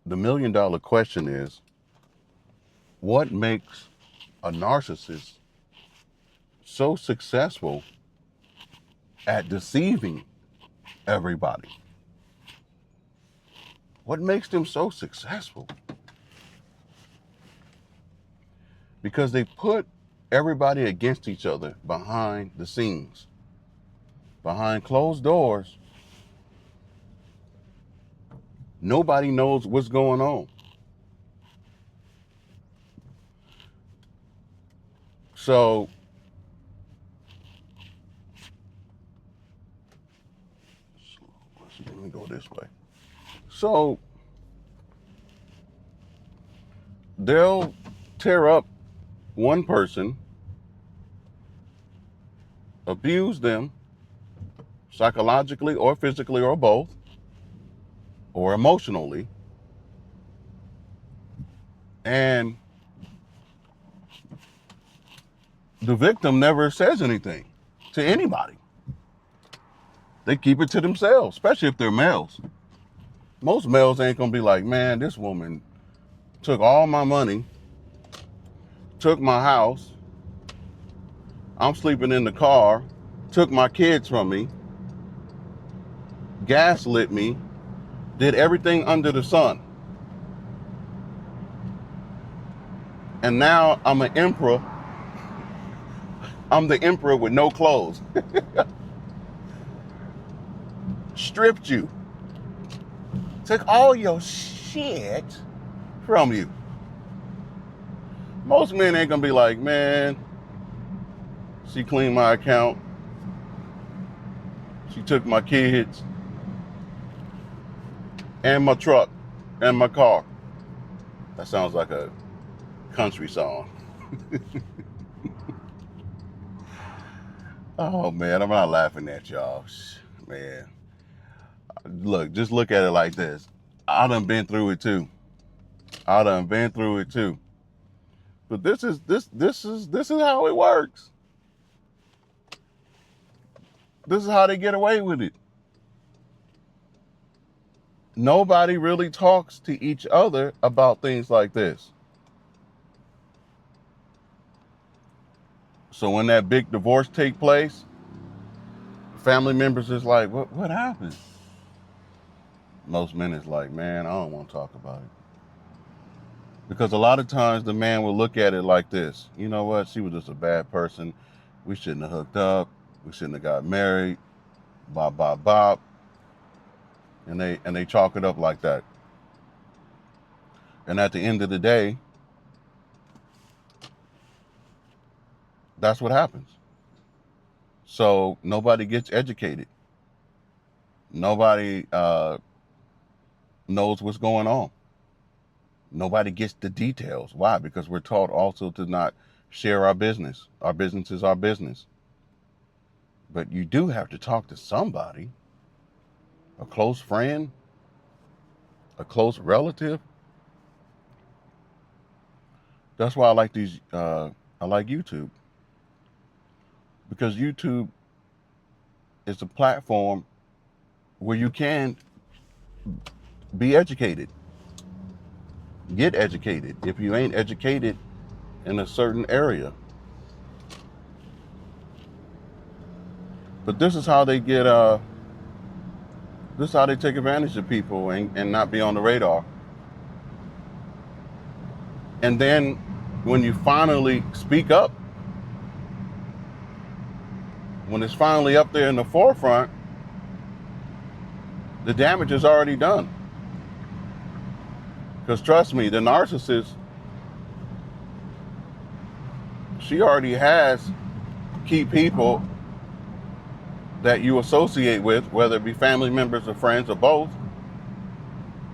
The $1,000,000 question is, what makes a narcissist so successful at deceiving everybody? What makes them so successful? Because they put everybody against each other behind the scenes. Behind closed doors, nobody knows what's going on. So let me go this way. So they'll tear up one person, abuse them psychologically or physically or both, or emotionally, and the victim never says anything to anybody. They keep it to themselves, especially if they're males. Most males ain't gonna be like, man, this woman took all my money, took my house, I'm sleeping in the car, took my kids from me, gaslit me, did everything under the sun. And now I'm an emperor. I'm the emperor with no clothes. Stripped you. Took all your shit from you. Most men ain't gonna be like, man, she cleaned my account. She took my kids and my truck and my car. That sounds like a country song. Oh man, I'm not laughing at y'all. Man, look, just look at it like this. I done been through it too. But this is how it works. This is how they get away with it. Nobody really talks to each other about things like this. So when that big divorce take place, family members is like, what happened? Most men is like, man, I don't want to talk about it. Because a lot of times the man will look at it like this. You know what? She was just a bad person. We shouldn't have hooked up. We shouldn't have got married. Bop, bop, bop. And they chalk it up like that. And at the end of the day, that's what happens. So nobody gets educated. Nobody knows what's going on. Nobody gets the details. Why? Because we're taught also to not share our business. Our business is our business. But you do have to talk to somebody, a close friend, a close relative. That's why I like I like YouTube. Because YouTube is a platform where you can be educated. Get educated if you ain't educated in a certain area. But this is how they get this is how they take advantage of people and not be on the radar. And then when you finally speak up, when it's finally up there in the forefront, the damage is already done. Because trust me, the narcissist, she already has key people that you associate with, whether it be family members or friends or both,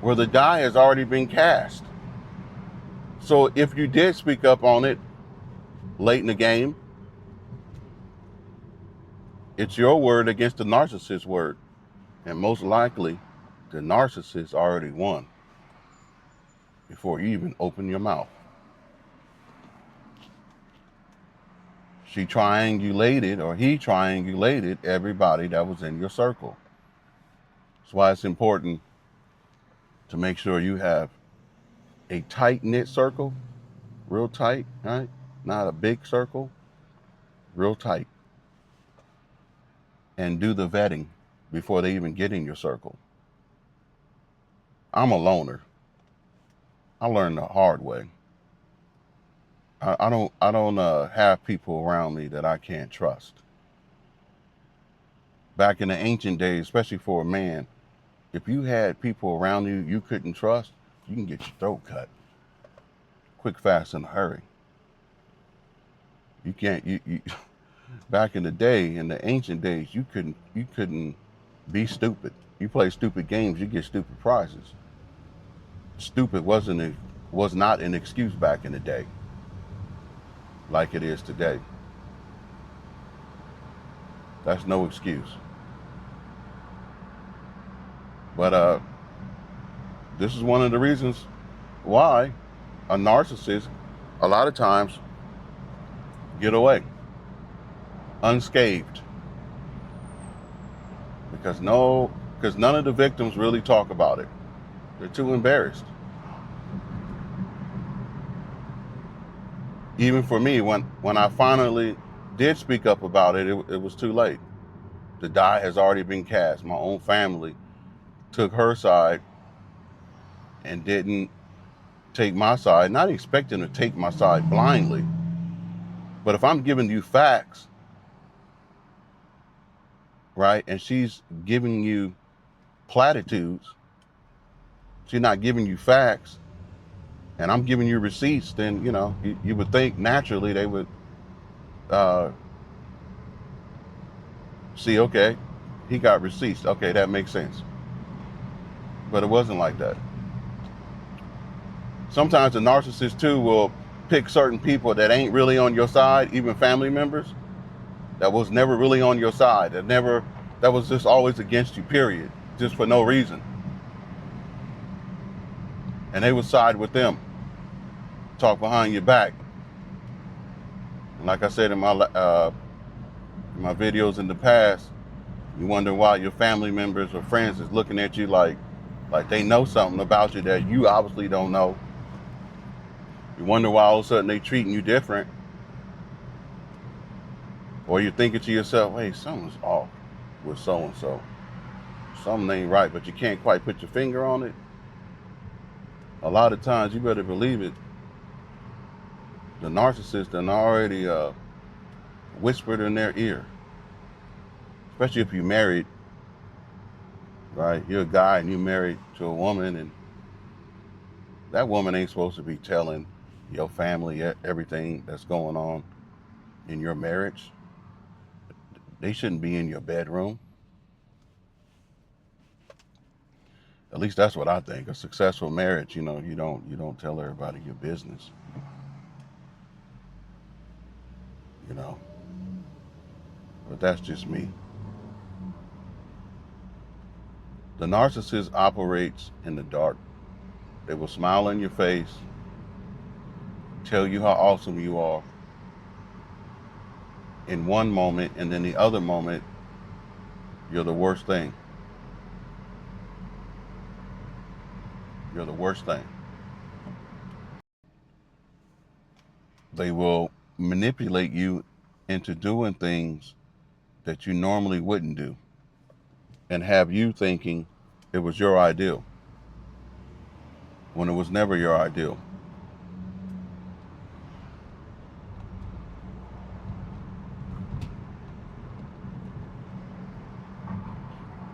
where the die has already been cast. So if you did speak up on it late in the game, it's your word against the narcissist's word. And most likely, the narcissist already won before you even open your mouth. She triangulated, or he triangulated everybody that was in your circle. That's why it's important to make sure you have a tight-knit circle, real tight, right? Not a big circle, real tight. And do the vetting before they even get in your circle. I'm a loner. I learned the hard way. I don't have people around me that I can't trust. Back in the ancient days, especially for a man, if you had people around you you couldn't trust, you can get your throat cut quick, fast, in a hurry. You can't. You back in the day, in the ancient days, you couldn't be stupid. You play stupid games, you get stupid prizes. Stupid was not an excuse back in the day, like it is today. That's no excuse. But this is one of the reasons why a narcissist, a lot of times, get away unscathed, because none of the victims really talk about it. They're too embarrassed. Even for me, when I finally did speak up about it, it was too late. The die has already been cast. My own family took her side and didn't take my side, not expecting to take my side blindly. But if I'm giving you facts, right, and she's giving you platitudes, she's not giving you facts, and I'm giving you receipts, then, you would think naturally they would see, okay, he got receipts. Okay, that makes sense. But it wasn't like that. Sometimes the narcissist too will pick certain people that ain't really on your side, even family members, that was never really on your side, that was just always against you, period, just for no reason. And they would side with them, talk behind your back. And like I said in my videos in the past, you wonder why your family members or friends is looking at you like they know something about you that you obviously don't know. You wonder why all of a sudden they treating you different. Or you're thinking to yourself, hey, something's off with so-and-so. Something ain't right, but you can't quite put your finger on it. A lot of times, you better believe it, the narcissist done already whispered in their ear. Especially if you're married, right? You're a guy and you're married to a woman, and that woman ain't supposed to be telling your family everything that's going on in your marriage. They shouldn't be in your bedroom. At least that's what I think. A successful marriage, you don't tell everybody your business. But that's just me. The narcissist operates in the dark. They will smile in your face, tell you how awesome you are in one moment, and then the other moment, you're the worst thing. You're the worst thing. They will manipulate you into doing things that you normally wouldn't do, and have you thinking it was your ideal when it was never your ideal.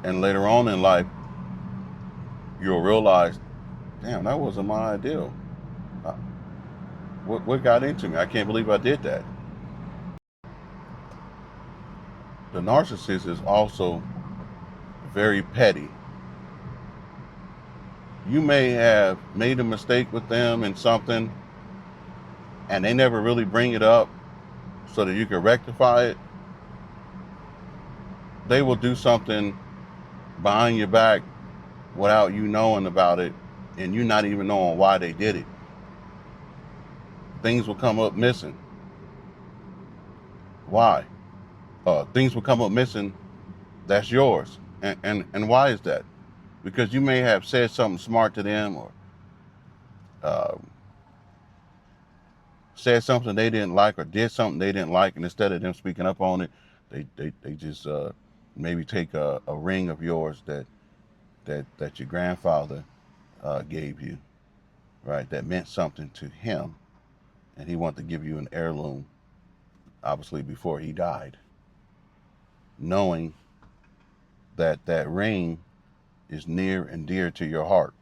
And later on in life, you'll realize, damn, that wasn't my ideal. What got into me? I can't believe I did that. The narcissist is also very petty. You may have made a mistake with them in something, and they never really bring it up so that you can rectify it. They will do something behind your back without you knowing about it, and you not even knowing why they did it. Things will come up missing. Why? Things will come up missing that's yours. And why is that? Because you may have said something smart to them, or um, said something they didn't like or did something they didn't like, and instead of them speaking up on it, they just maybe take a ring of yours that your grandfather gave you, right? That meant something to him, and he wanted to give you an heirloom, obviously before he died, knowing that that ring is near and dear to your heart.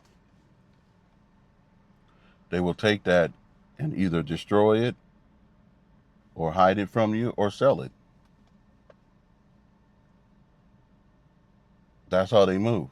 They will take that and either destroy it or hide it from you or sell it. That's how they move.